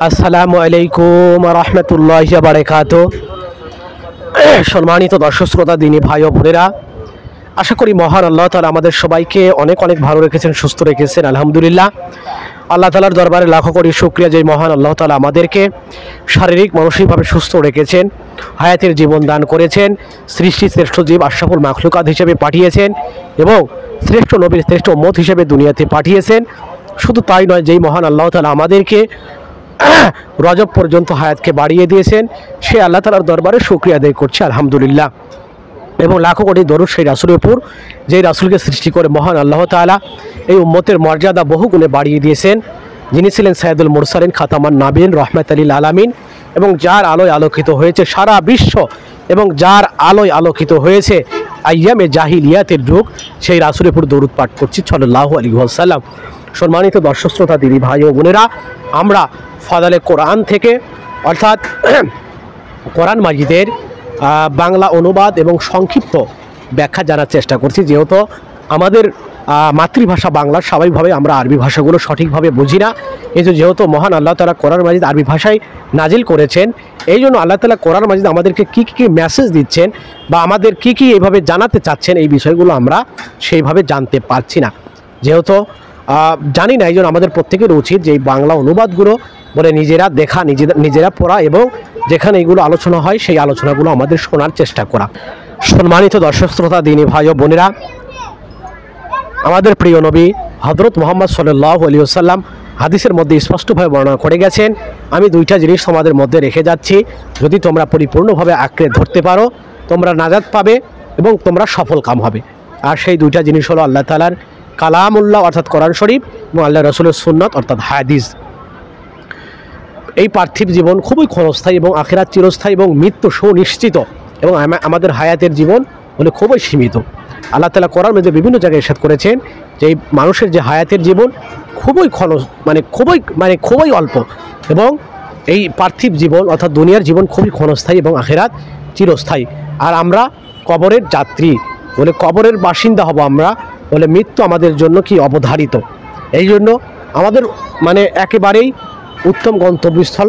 আসসালামু আলাইকুম রহমতুল্লাহি ওয়া বারাকাতুহু। সম্মানিত দর্শক শ্রোতা, দিনী ভাই ও বোনেরা, আশা করি মহান আল্লাহ তাআলা আমাদের সবাইকে অনেক অনেক ভালো রেখেছেন, সুস্থ রেখেছেন। আলহামদুলিল্লাহ, আল্লাহ তাআলার দরবারে লাখো কোটি শুকরিয়া যে মহান আল্লাহ তাআলা আমাদেরকে শারীরিক মানসিকভাবে সুস্থ রেখেছেন, হায়াতের জীবন দান করেছেন, সৃষ্টি শ্রেষ্ঠ জীব আশরাফুল মাখলুকাত হিসেবে পাঠিয়েছেন এবং শ্রেষ্ঠ নবীর শ্রেষ্ঠ উম্মত হিসেবে দুনিয়াতে পাঠিয়েছেন। শুধু তাই নয়, যেই মহান আল্লাহ তাআলা আমাদেরকে রজব পর্যন্ত হায়াতকে বাড়িয়ে দিয়েছেন, সে আল্লাহ তাআলার দরবারে শুকরিয়া আদায় করছে আলহামদুলিল্লাহ। এবং লাখো কোটি দরুদ সেই রাসূলের উপর, যেই রাসূলকে সৃষ্টি করে মহান আল্লাহ তাআলা এই উম্মতের মর্যাদা বহুগুণে বাড়িয়ে দিয়েছেন, যিনি ছিলেন সাইয়্যিদুল মুরসালিন, খাতামান নাবিয়িন, রাহমাতাল লিল আলামিন, এবং যার আলোয় আলোকিত হয়েছে সারা বিশ্ব এবং যার আলোয় আলোকিত হয়েছে আইয়ামে জাহিলিয়াতের যুগ, সেই রাসূলের উপর দরুদ পাঠ করছি সাল্লাল্লাহু আলাইহি ওয়াসাল্লাম। সম্মানিত দর্শক শ্রোতা, দিনী ভাই ও বোনেরা, আমরা ফাদালে কোরআন থেকে অর্থাৎ কোরআন মাজিদের বাংলা অনুবাদ এবং সংক্ষিপ্ত ব্যাখ্যা জানার চেষ্টা করছি। যেহেতু আমাদের মাতৃভাষা বাংলা, স্বাভাবিকভাবে আমরা আরবি ভাষাগুলো সঠিকভাবে বুঝি না। কিন্তু যেহেতু মহান আল্লাহ তাআলা কোরআন মাজিদ আরবি ভাষায় নাজিল করেছেন, এই জন্য আল্লাহ তাআলা কোরআন মাজিদ আমাদেরকে কী কী মেসেজ দিচ্ছেন বা আমাদের কী কী এইভাবে জানাতে চাচ্ছেন, এই বিষয়গুলো আমরা সেইভাবে জানতে পারছি না। যেহেতু জানি না, এই জন্য আমাদের প্রত্যেকের উচিত যে এই বাংলা অনুবাদগুলো বলে নিজেরা দেখা, নিজেরা পড়া এবং যেখানে এইগুলো আলোচনা হয় সেই আলোচনাগুলো আমাদের শোনার চেষ্টা করা। সম্মানিত দর্শক শ্রোতা, দিনী ভাই ও বোনেরা, আমাদের প্রিয় নবী হযরত মুহাম্মদ সাল্লাল্লাহু আলাইহি ওয়াসাল্লাম হাদিসের মধ্যে স্পষ্টভাবে বর্ণনা করে গেছেন, আমি দুইটা জিনিস তোমাদের মধ্যে রেখে যাচ্ছি, যদি তোমরা পরিপূর্ণভাবে আঁকড়ে ধরতে পারো তোমরা নাজাত পাবে এবং তোমরা সফল কাম হবে। আর সেই দুইটা জিনিস হলো আল্লাহ তাআলার কালামুল্লাহ অর্থাৎ কোরআন শরীফ এবং আল্লাহ রাসূলের সুন্নাত অর্থাৎ হাদিস। এই পার্থিব জীবন খুবই ক্ষণস্থায়ী এবং আখিরাত চিরস্থায়ী এবং মৃত্যু সুনিশ্চিত, এবং আমাদের হায়াতের জীবন হলে খুবই সীমিত। আল্লাহ তাআলা কোরআন মধ্যে বিভিন্ন জায়গায় ইরশাদ করেছেন যে এই মানুষের যে হায়াতের জীবন খুবই খুবই অল্প, এবং এই পার্থিব জীবন অর্থাৎ দুনিয়ার জীবন খুবই ক্ষণস্থায়ী এবং আখিরাত চিরস্থায়ী। আর আমরা কবরের যাত্রী বলে, কবরের বাসিন্দা হব আমরা বলে, মৃত্যু আমাদের জন্য কি অবধারিত। এই জন্য আমাদের একেবারেই উত্তম গন্তব্যস্থল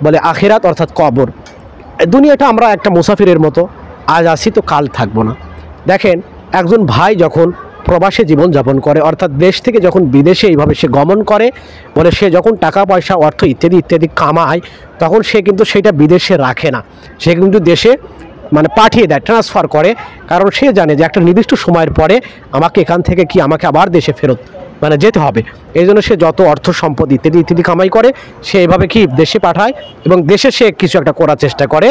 বলে আখিরাত অর্থাৎ কবর। দুনিয়াটা আমরা একটা মুসাফিরের মতো, আজ আসি তো কাল থাকবো না। দেখেন, একজন ভাই যখন প্রবাসে জীবনযাপন করে অর্থাৎ দেশ থেকে যখন বিদেশে এইভাবে সে গমন করে বলে, সে যখন টাকা পয়সা অর্থ ইত্যাদি ইত্যাদি কামায়, তখন সে কিন্তু সেটা বিদেশে রাখে না, সে কিন্তু দেশে পাঠিয়ে দেয়, ট্রান্সফার করে। কারণ সে জানে যে একটা নির্দিষ্ট সময়ের পরে আমাকে এখান থেকে আমাকে আবার দেশে ফেরত যেতে হবে। এই জন্য সে যত অর্থ সম্পদ ইত্যাদি ইত্যাদি কামাই করে সে এইভাবে দেশে পাঠায় এবং দেশে সে কিছু একটা করার চেষ্টা করে।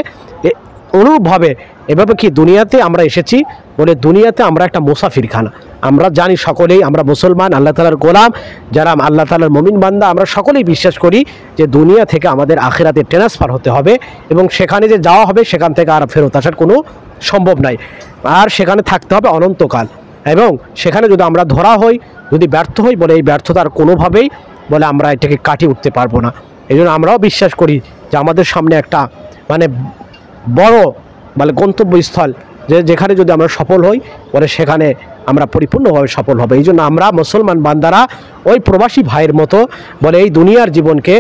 অনুরূপভাবে এভাবে দুনিয়াতে আমরা এসেছি বলে, দুনিয়াতে আমরা একটা মুসাফিরখানা। আমরা জানি সকলেই আমরা মুসলমান, আল্লাহ তাআলার গোলাম, যারা আল্লাহ তাআলার মুমিন বান্দা, আমরা সকলেই বিশ্বাস করি যে দুনিয়া থেকে আমাদের আখিরাতে ট্রান্সফার হতে হবে এবং সেখানে যে যাওয়া হবে সেখান থেকে আর ফেরত আসার কোনো সম্ভব নাই, আর সেখানে থাকতে হবে অনন্তকাল। এবং সেখানে যদি আমরা ধরা হই, যদি ব্যর্থ হই বলে, এই ব্যর্থতার কোনোভাবেই বলে আমরা এটাকে কাটিয়ে উঠতে পারবো না। এই জন্য আমরাও বিশ্বাস করি যে আমাদের সামনে একটা বড় গন্তব্যস্থল, যেখানে যদি আমরা সফল হই বলে সেখানে আমরা পরিপূর্ণভাবে সফল হবে। এই জন্য আমরা মুসলমান বান্দারা ওই প্রবাসী ভাইয়ের মতো বলে এই দুনিয়ার জীবনকে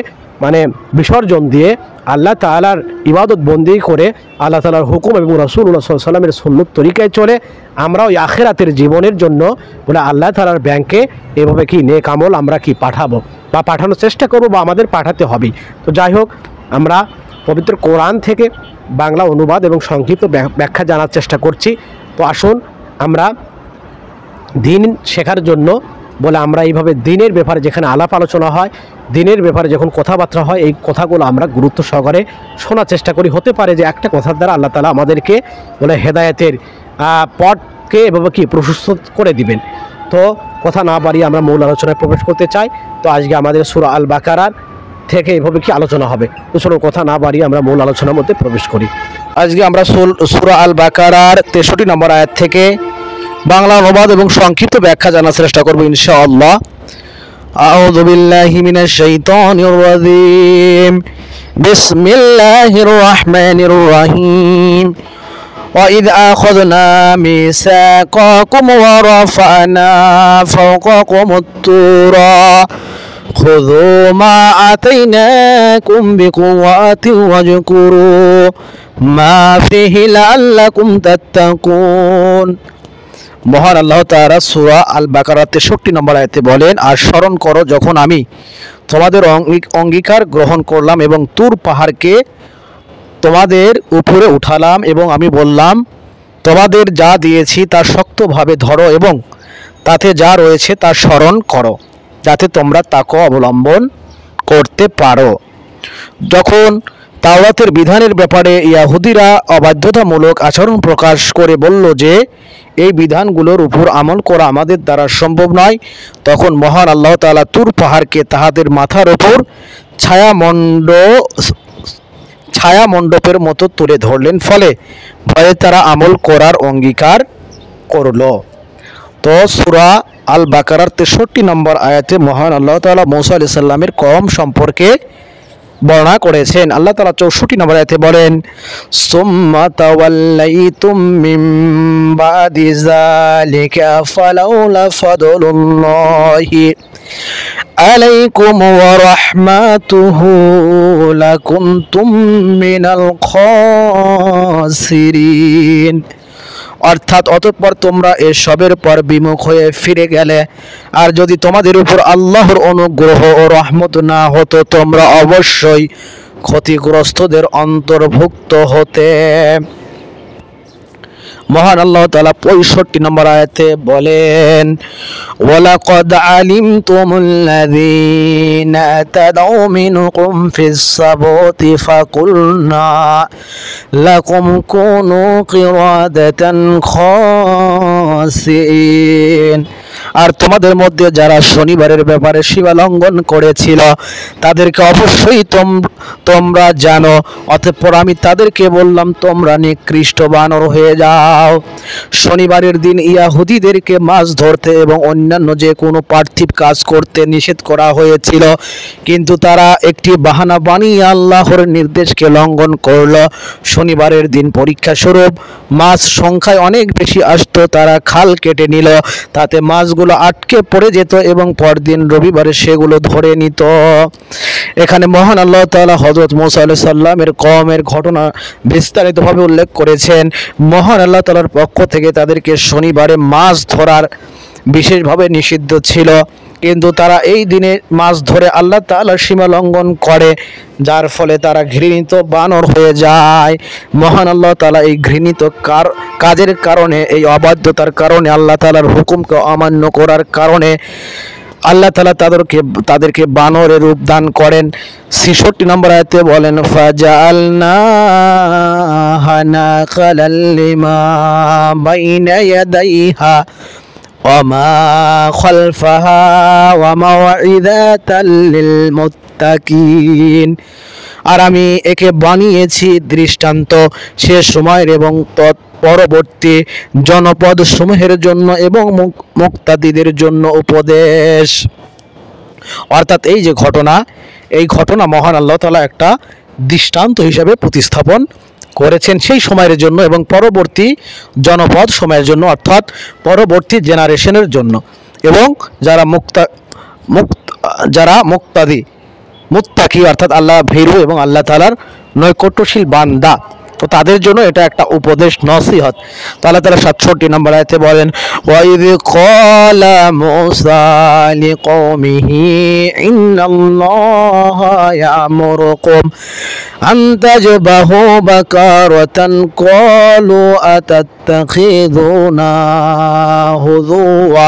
বিসর্জন দিয়ে আল্লাহ তাআলার ইবাদত বন্দি করে, আল্লাহ তাআলার হুকুম এবং রাসূলুল্লাহ সাল্লাল্লাহু আলাইহি ওয়াসাল্লামের সুন্নত তরিকায় চলে আমরা ওই আখিরাতের জীবনের জন্য বলে আল্লাহ তাআলার ব্যাংকে এভাবে নেক আমল আমরা পাঠাবো বা পাঠানোর চেষ্টা করব বা আমাদের পাঠাতে হবে। তো যাই হোক, আমরা পবিত্র কোরআন থেকে বাংলা অনুবাদ এবং সংক্ষিপ্ত ব্যাখ্যা জানার চেষ্টা করছি। তো আসুন আমরা দিন শেখার জন্য বলে আমরা এইভাবে দিনের ব্যাপারে যেখানে আলাপ আলোচনা হয়, দিনের ব্যাপারে যখন কথাবার্তা হয়, এই কথাগুলো আমরা গুরুত্ব সহকারে শোনার চেষ্টা করি। হতে পারে যে একটা কথার দ্বারা আল্লাহ তাআলা আমাদেরকে বলে হেদায়েতের পথকে এভাবে প্রশস্ত করে দিবেন। তো কথা না বাড়িয়ে আমরা মূল আলোচনায় প্রবেশ করতে চাই। তো আজকে আমাদের সূরা আল বাকারার থেকে এভাবে আলোচনা হবে। তো চলো কথা না বাড়িয়ে আমরা মূল আলোচনার মধ্যে প্রবেশ করি। আজকে আমরা সূরা আল বাকারার 63 নম্বর আয়াত থেকে বাংলা অনুবাদ এবং সংক্ষিপ্ত ব্যাখ্যা জানার চেষ্টা করব ইনশাআল্লাহ। আউযু বিল্লাহি মিনাশ শাইতানির রাজীম। বিসমিল্লাহির রাহমানির রহিম। وَإِذْ أَخَذْنَا مِيثَاقَكُمْ وَرَفَعْنَا فَوْقَكُمُ الطُّورَ খুযু মা আতাইনাকুম বিকুওয়াতিন ওয়াজকুরু মা ফিহি লাআল্লাকুম তাত্তাকুন। মহান আল্লাহ তাআলা সূরা আল বাকারা 63 নম্বর আয়াতে বলেন, আর স্মরণ করো যখন আমি তোমাদের অঙ্গীকার গ্রহণ করলাম এবং তুর পাহাড়কে তোমাদের উপরে উঠালাম এবং আমি বললাম, তোমাদের যা দিয়েছি তা শক্তভাবে ধরো এবং তাতে যা রয়েছে তা স্মরণ করো, যাতে তোমরা তাকে অবলম্বন করতে পারো। যখন তাওরাতের বিধানের ব্যাপারে ইয়াহুদিরা অবাধ্যতামূলক আচরণ প্রকাশ করে বলল যে এই বিধানগুলোর উপর আমল করা আমাদের দ্বারা সম্ভব নয়, তখন মহান আল্লাহ তাআলা তুর পাহাড়কে তাহাদের মাথার ওপর ছায়ামণ্ডপের মতো তুলে ধরলেন, ফলে ভয়ে তারা আমল করার অঙ্গীকার করল। তো সূরা আল বাকারার 63 নম্বর আয়াতে মহান আল্লাহ তাআলা মূসা আলাইহিস সালামের কওম সম্পর্কে বর্ণনা করেছেন। আল্লাহ তাআলা 64 নম্বর আয়াতে বলেন, সুম্মা তাওয়াল্লাইতুম মিন বাদি যালিকা ফালাউলা ফাদলুল্লাহি আলাইকুম ওয়া রাহমাতুহু লাকুনতুম মিনাল খাসিরিন। অর্থাৎ অতঃপর তোমরা এসবের পর বিমুখ হয়ে ফিরে গেলে, আর যদি তোমাদের উপর আল্লাহর অনুগ্রহ ও রহমত না হতো তোমরা অবশ্যই ক্ষতিগ্রস্তদের অন্তর্ভুক্ত হতে। মহান আল্লাহ তাআলা 65 নম্বর আয়াতে বলেন, ওয়ালাকাদ আলিমতুমুল্লাযীনা তাদাউ মিনকুম ফিস সাবতি ফাকুলনা লাকুম কুনু কিরাদাতান খাসিন। আর তোমাদের মধ্যে যারা শনিবারের ব্যাপারে সীমা লঙ্ঘন করেছিল তাদেরকে অবশ্যই তোমরা জানো, অতঃপর আমি তাদেরকে বললাম তোমরা নিকৃষ্ট বানর হয়ে যাও। শনিবারের দিন ইয়াহুদীদেরকে মাছ ধরতে এবং অন্যান্য যে কোনো পার্থিব কাজ করতে নিষেধ করা হয়েছিল, কিন্তু তারা একটি বাহানা বানিয়ে আল্লাহর নির্দেশকে লঙ্ঘন করল। শনিবারের দিন পরীক্ষা স্বরূপ মাছ সংখ্যায় অনেক বেশি আসতো, তারা খাল কেটে নিল, তাতে মাছগুলো আটকে পড়ে যেত এবং পরদিন রবিবারে সেগুলো ধরে নিত। এখানে মহান আল্লাহ তাআলা হযরত মূসা আলাইহিস সালামের কওমের ঘটনা বিস্তারিতভাবে উল্লেখ করেছেন। মহান আল্লাহ তাআলার পক্ষ থেকে তাদেরকে শনিবারে মাছ ধরার বিশেষভাবে নিষিদ্ধ ছিল, কিন্তু তারা এই দিনে মাছ ধরে আল্লাহ তাআলার সীমা লঙ্ঘন করে, যার ফলে তারা ঘৃণিত বানর হয়ে যায়। মহান আল্লাহ তাআলা এই ঘৃণিত কাজের কারণে, এই অবাধ্যতার কারণে, আল্লাহ তাআলার হুকুমকে অমান্য করার কারণে আল্লাহ তাআলা তাদেরকে বানরের রূপ দান করেন। 66 নম্বর আয়াতে বলেন, ফাজাআলনাহা নাকালাল লিমা বাইনা ইয়াদাইহা ওয়া মা খালফাহা ওয়া মাউইযাতাল লিল মুত্তাকিন। আর আমি একে বানিয়েছি দৃষ্টান্ত সে সময়ের এবং পরবর্তী জনপদ সমূহের জন্য এবং মুক্তাদিদের জন্য উপদেশ। অর্থাৎ এই যে ঘটনা, এই ঘটনা মহান আল্লাহ তাআলা একটা দৃষ্টান্ত হিসেবে প্রতিস্থাপন করেছেন সেই সময়ের জন্য এবং পরবর্তী জনপদ সময়ের জন্য, অর্থাৎ পরবর্তী জেনারেশনের জন্য, এবং যারা মুত্তাকি অর্থাৎ আল্লাহ ভীরু এবং আল্লাহ তাআলার নৈকট্যশীল বান্দা, তো তাদের জন্য এটা একটা উপদেশ, নসিহত। তো আল্লাহ তাআলা 67 নম্বর আয়াতে বলেন, ওয়াইদ ক্বালা মূসা লিকওমিহি ইন্নাল্লাহা ইয়ামুরুকুম আন তাযবাহু বাকারাতান ক্বালু আতাত্তাখিযুনা হুযুওয়া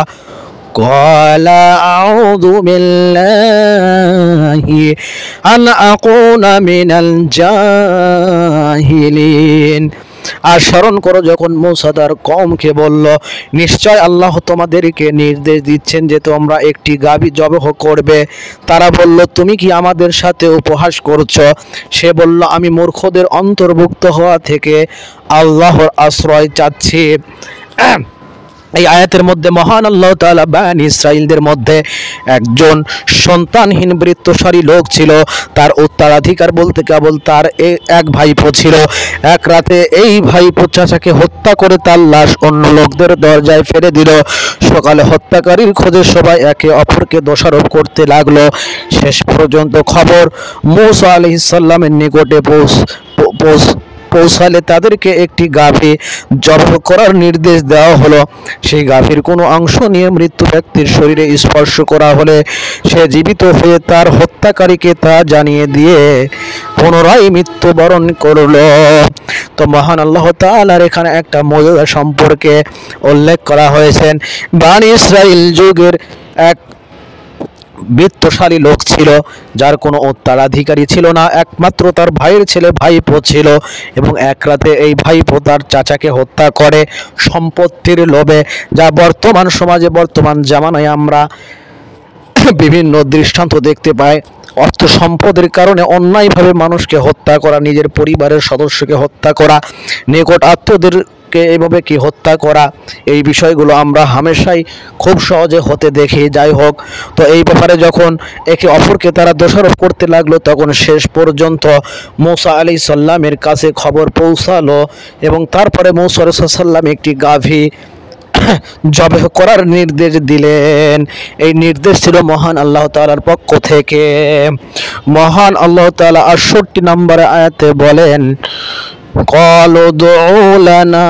قال أعوذ بالله أن أكون من الجاهلين। আর স্মরণ করো যখন মূসা তার কওমকে বলল, নিশ্চয় আল্লাহ তোমাদেরকে নির্দেশ দিচ্ছেন যে তোমরা একটি গাভী জবাহ করবে। তারা বলল, তুমি কি আমাদের সাথে উপহাস করছো? সে বলল, আমি মূর্খদের অন্তর্ভুক্ত হওয়া থেকে আল্লাহর আশ্রয় চাচ্ছি। এই আয়াতের মধ্যে মহান আল্লাহ তাআলা বনী ইসরাইলদের মধ্যে একজন সন্তানহীন বৃত্তশালী লোক ছিল। তার উত্তরাধিকার বলতে কেবল তার এক ভাইপো ছিল। এক রাতে এই ভাইপো চাচাকে হত্যা করে তার লাশ অন্য লোকদের দরজায় ফেলে দিল। সকালে হত্যাকারীর খোঁজে সবাই একে অপরকে দোষারোপ করতে লাগলো। শেষ পর্যন্ত খবর মূসা আলাইহিস সালামের নিকটে পৌঁছালে তাদেরকে একটি গাভী জবাহ করার নির্দেশ দেওয়া হলো। সেই গাভীর কোনো অংশ নিয়ে মৃত্যু ব্যক্তির শরীরে স্পর্শ করা হলে সে জীবিত হয়ে তার হত্যাকারীকে তা জানিয়ে দিয়ে পুনরায় মৃত্যুবরণ করল। তো মহান আল্লাহ তাআলার এখানে একটা মর্যাদা সম্পর্কে উল্লেখ করা হয়েছে। বনী ইসরাইল যুগের এক বিত্তশালী লোক ছিল, যার কোনো উত্তরাধিকারী ছিল না, একমাত্র তার ভাইয়ের ছেলে ভাইপো ছিল। এবং এক রাতে এই ভাইপো তার চাচাকে হত্যা করে সম্পত্তির লোভে, যা বর্তমান সমাজে বর্তমান জামানায় আমরা বিভিন্ন দৃষ্টান্ত দেখতে পাই। অর্থ সম্পদের কারণে অন্যায়ভাবে মানুষকে হত্যা করা, নিজের পরিবারের সদস্যকে হত্যা করা, নিকট আত্মীয়দেরকে এভাবে কি হত্যা করা, এই বিষয়গুলো আমরা হামেশাই খুব সহজে হতে দেখি। যাই হোক, তো এই ব্যাপারে যখন একে অপরকে তারা দোষারোপ করতে লাগলো, তখন শেষ পর্যন্ত মূসা আলাইহিস সালামের কাছে খবর পৌঁছালো এবং তারপরে মূসা আলাইহিস সালাম একটি গাভী জবাহ করার নির্দেশ দিলেন। এই নির্দেশ ছিল মহান আল্লাহ তাআলার পক্ষ থেকে। মহান আল্লাহ তাআলা ৬৮ নম্বরে আয়াতে বলেন, ক্বালু দুউ লানা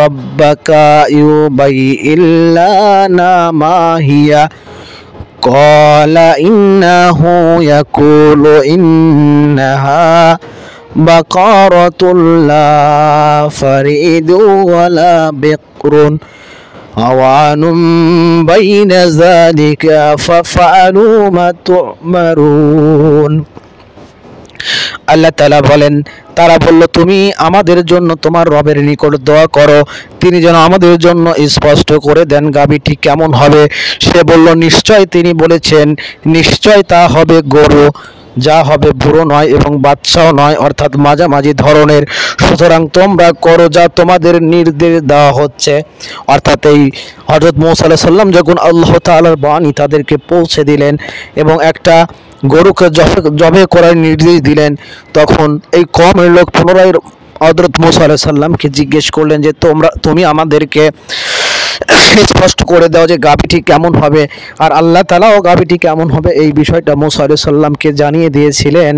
রাব্বাকা ইউবাইয়িন লানা মা হিয়া ক্বালা ইন্নাহু ইয়াকুলু ইন্নাহা বাকারাতুল লা ফারিদু ওয়ালা বিকরুন আওয়ানুম বাইনা যালিকা ফাফআলু মা তু'মারুন। আল্লাহ তাআলা বলেন, তারা বলল, তুমি আমাদের জন্য তোমার রবের নিকট দোয়া করো, তিনি যেন আমাদের জন্য স্পষ্ট করে দেন গাভীটি কেমন হবে। সে বলল, নিশ্চয় তিনি বলেছেন, নিশ্চয় তা হবে গরু, যা হবে বুড়ো নয় এবং বাচ্চাও নয়, অর্থাৎ মাঝামাঝি ধরনের। সুতরাং তোমরা করো যা তোমাদের নির্দেশ দেওয়া হচ্ছে। অর্থাৎ এই হযরত মূসা আলাইহিস সালাম যখন আল্লাহ তাআলার বাণী তাদেরকে পৌঁছে দিলেন এবং একটা গরুকে জবাহ করার নির্দেশ দিলেন, তখন এই কওমের লোক পুনরায় হযরত মূসা আলাইহিস সালামকে জিজ্ঞেস করলেন যে তুমি আমাদেরকে স্পষ্ট করে দাও যে গাভীটি কেমন হবে। আর আল্লাহ তাআলাও গাভীটি কেমন হবে এই বিষয়টা মূসা আলাইহিস সালামকে জানিয়ে দিয়েছিলেন।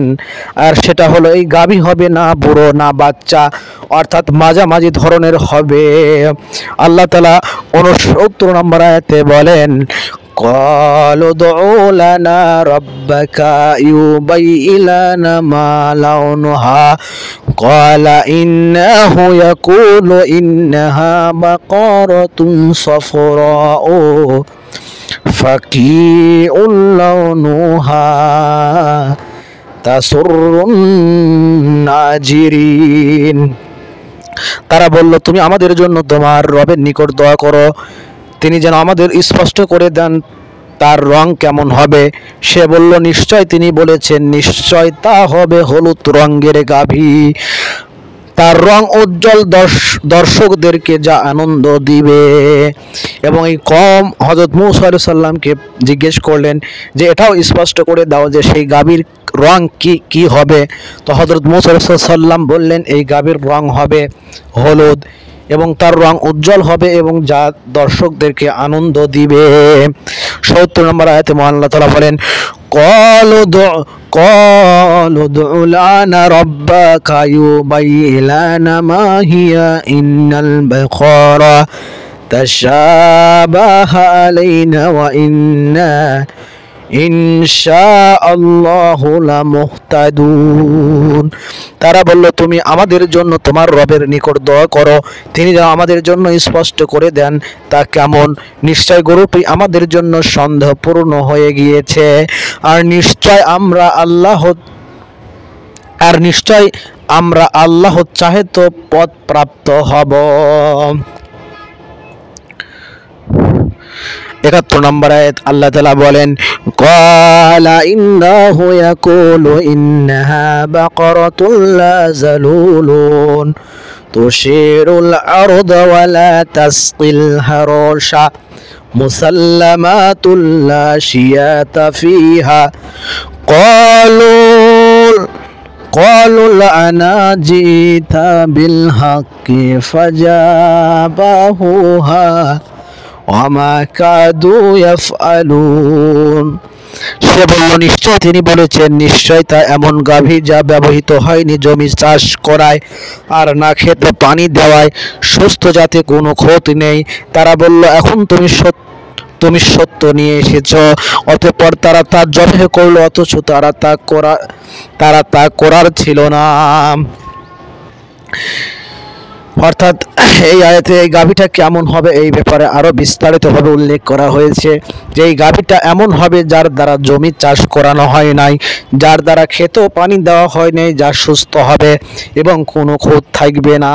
আর সেটা হলো, এই গাভী হবে না বুড়ো না বাচ্চা, অর্থাৎ মাঝামাঝি ধরনের হবে। আল্লাহ তাআলা ৬৯ নম্বর আয়াতে বলেন, قالوا ادع لنا ربك يبين لنا ما لونها قال إنه يقول إنها بقرة صفراء فقيع لونها تسر الناظرين। তারা বলল, তুমি আমাদের জন্য তোমার রবের নিকট দোয়া করো, তিনি যেন আমাদের স্পষ্ট করে দেন তার রং কেমন হবে। সে বলল, নিশ্চয় তিনি বলেছেন, নিশ্চয় তা হবে হলুদ রঙের গাভী, তার রং উজ্জ্বল, দর্শকদেরকে যা আনন্দ দিবে। এবং এই কওম হযরত মূসা আলাইহিস সালামকে জিজ্ঞেস করলেন যে এটাও স্পষ্ট করে দাও যে সেই গাভীর রং কি হবে। তো হযরত মূসা আলাইহিস সালাম বললেন, এই গাভীর রং হবে হলুদ এবং তার রং উজ্জ্বল হবে এবং যা দর্শকদেরকে আনন্দ দিবে। ৭০ নম্বর আয়াতে মহান আল্লাহ তাআলা বলেন, قالوا ادع لنا ربك يبين لنا ما هي إن البقرة تشابه علينا وإنا ইনশাআল্লাহু লামুহতাদুন। তারা বলল, তুমি আমাদের জন্য তোমার রবের নিকট দোয়া করো, তিনি যেন আমাদের জন্য স্পষ্ট করে দেন তা কেমন। নিশ্চয় গরুটি আমাদের জন্য সন্দেহপূর্ণ হয়ে গিয়েছে, আর নিশ্চয় আমরা আল্লাহ চাহে তো পথ প্রাপ্ত হব। 71 নম্বর আয়াত আল্লাহ তাআলা বলেন, ক্বালা ইন্নাহু ইয়াকুলু ইন্নাহা বাকারাতুন লা যালুলুন তুশিরুল আরদা ওয়া লা তাসকিল হারশা মুসাল্লামাতুল লা শিয়াতা ফিহা قالوا لأنا جئت بالحق فجابهوها وما كادوا يفعلون। সে বলল, নিশ্চয় তিনি বলেছেন, নিশ্চয় তা এমন গাভী যা ব্যবহৃত হয়নি জমি চাষ করায় আর না খেতে পানি দেওয়ায়, সুস্থ জাতে কোনো ক্ষতি নেই। তারা বলল, এখন তুমি সত্য নিয়ে এসেছ। অতঃপর তারা তা জবাই করলো, অথচ তারা তা করার ছিল না। অর্থাৎ এই আয়াতে এই গাভীটা কেমন হবে এই ব্যাপারে আরো বিস্তারিতভাবে উল্লেখ করা হয়েছে যে এই গাভীটা এমন হবে যার দ্বারা জমি চাষ করানো হয় নাই, যার দ্বারা খেতেও পানি দেওয়া হয় নাই, যা সুস্থ হবে এবং কোনো ক্ষত থাকবে না।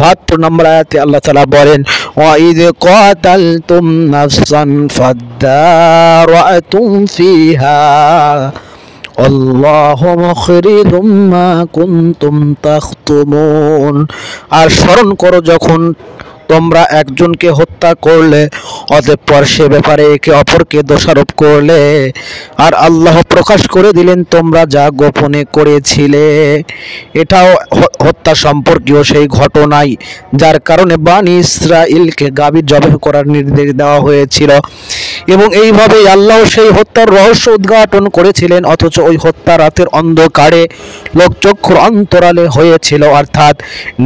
72 নম্বর আয়াতে আল্লাহ তাআলা বলেন, ওয়াইদ কাতালতুম নাফসান ফাদারাতুম ফিহা আল্লাহু মুখরিজুম মা কুনতুম তাখতুমুন। আর স্মরণ করো যখন তোমরা একজনকে হত্যা করলে, অতঃপর সে ব্যাপারে একে অপরকে দোষারোপ করলে, আর আল্লাহ প্রকাশ করে দিলেন তোমরা যা গোপনে করেছিলে। এটাও হত্যা সম্পর্কীয় সেই ঘটনাই যার কারণে বনী ইসরাঈলকে গাভী জবাই করার নির্দেশ দেওয়া হয়েছিল এবং এইভাবেই আল্লাহ সেই হত্যার রহস্য উদ্ঘাটন করেছিলেন। অথচ ওই হত্যা রাতের অন্ধকারে লোকচক্ষুর অন্তরালে হয়েছিল। অর্থাৎ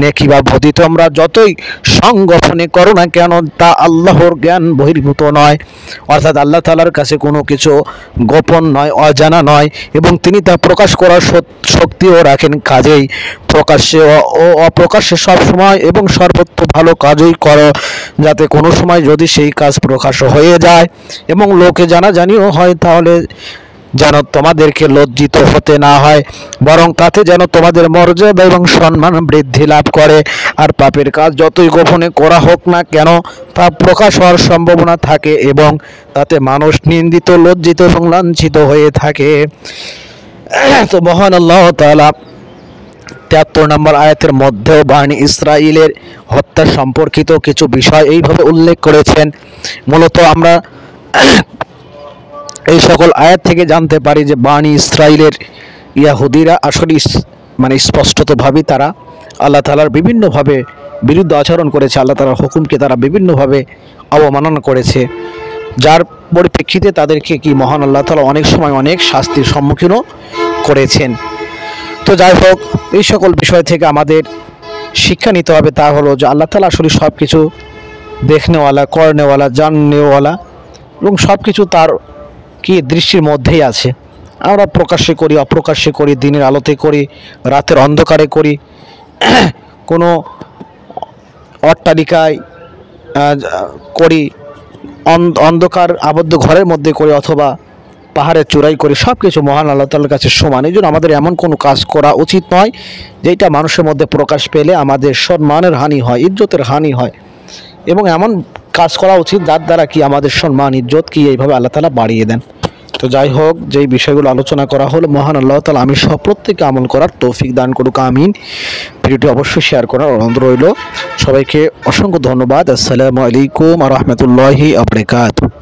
নেকি বা বদি তোমরা যতই সংগঠনে করো না কেন তা আল্লাহর জ্ঞান বহির্ভূত নয়। অর্থাৎ আল্লাহ তাআলার কাছে কোনো কিছু গোপন নয়, অজানা নয় এবং তিনি তা প্রকাশ করার শক্তিও রাখেন। কাজেই প্রকাশ্যে ও অপ্রকাশ্যে সব সময় এবং সর্বত্র ভালো কাজই করো, যাতে কোনো সময় যদি সেই কাজ প্রকাশ হয়ে যায় এবং লোকে জানাজানিও হয় তাহলে যেন তোমাদেরকে লজ্জিত হতে না হয়, বরং তাতে যেন তোমাদের মর্যাদা এবং সম্মান বৃদ্ধি লাভ করে। আর পাপের কাজ যতই গোপনে করা হোক না কেন তা প্রকাশ হওয়ার সম্ভাবনা থাকে এবং তাতে মানুষ নিন্দিত, লজ্জিত এবং লাঞ্ছিত হয়ে থাকে। তো মহান আল্লাহ তাআলা 73 নম্বর আয়াতের মধ্যেও বনী ইসরাঈলের হত্যা সম্পর্কিত কিছু বিষয় এইভাবে উল্লেখ করেছেন। মূলত আমরা এই সকল আয়াত থেকে জানতে পারি যে বনী ইসরাঈলের ইয়াহুদিরা আসলে স্পষ্টতভাবেই তারা আল্লাহ তাআলার বিভিন্নভাবে বিরুদ্ধ আচরণ করেছে, আল্লাহ তাআলার হুকুমকে তারা বিভিন্নভাবে অবমাননা করেছে, যার পরিপ্রেক্ষিতে তাদেরকে মহান আল্লাহ তাআলা অনেক সময় অনেক শাস্তির সম্মুখীনও করেছেন। তো যাই হোক, এই সকল বিষয় থেকে আমাদের শিক্ষা নিতে হবে, তা হলো যে আল্লাহ তাআলা আসলে সব কিছু দেখনেওয়ালা, করনেওয়ালা, জাননেওয়ালা এবং সব কিছু তার দৃষ্টির মধ্যেই আছে। আমরা প্রকাশ্যে করি, অপ্রকাশ্যে করি, দিনের আলোতে করি, রাতের অন্ধকারে করি, কোনো অট্টালিকায় করি, অন্ধকার আবদ্ধ ঘরের মধ্যে করি, অথবা পাহাড়ের চূড়াই করি, সব কিছু মহান আল্লাহ তাআলার কাছে সমান। এই জন্য আমাদের এমন কোনো কাজ করা উচিত নয় যেটা মানুষের মধ্যে প্রকাশ পেলে আমাদের সম্মানের হানি হয়, ইজ্জতের হানি হয়, এবং এমন কাজ করা উচিত যার দ্বারা আমাদের সম্মান, ইজ্জত এইভাবে আল্লাহ তাআলা বাড়িয়ে দেন। তো যাই হোক, যেই বিষয়গুলো আলোচনা করা হলো মহান আল্লাহ তাআলা আমি সব প্রত্যেককে আমল করার তৌফিক দান করুক, আমিন। ভিডিওটি অবশ্যই শেয়ার করার অনুরোধ রইল। সবাইকে অসংখ্য ধন্যবাদ। আসসালামু আলাইকুম ওয়া রাহমাতুল্লাহি ওয়া বারাকাতুহু।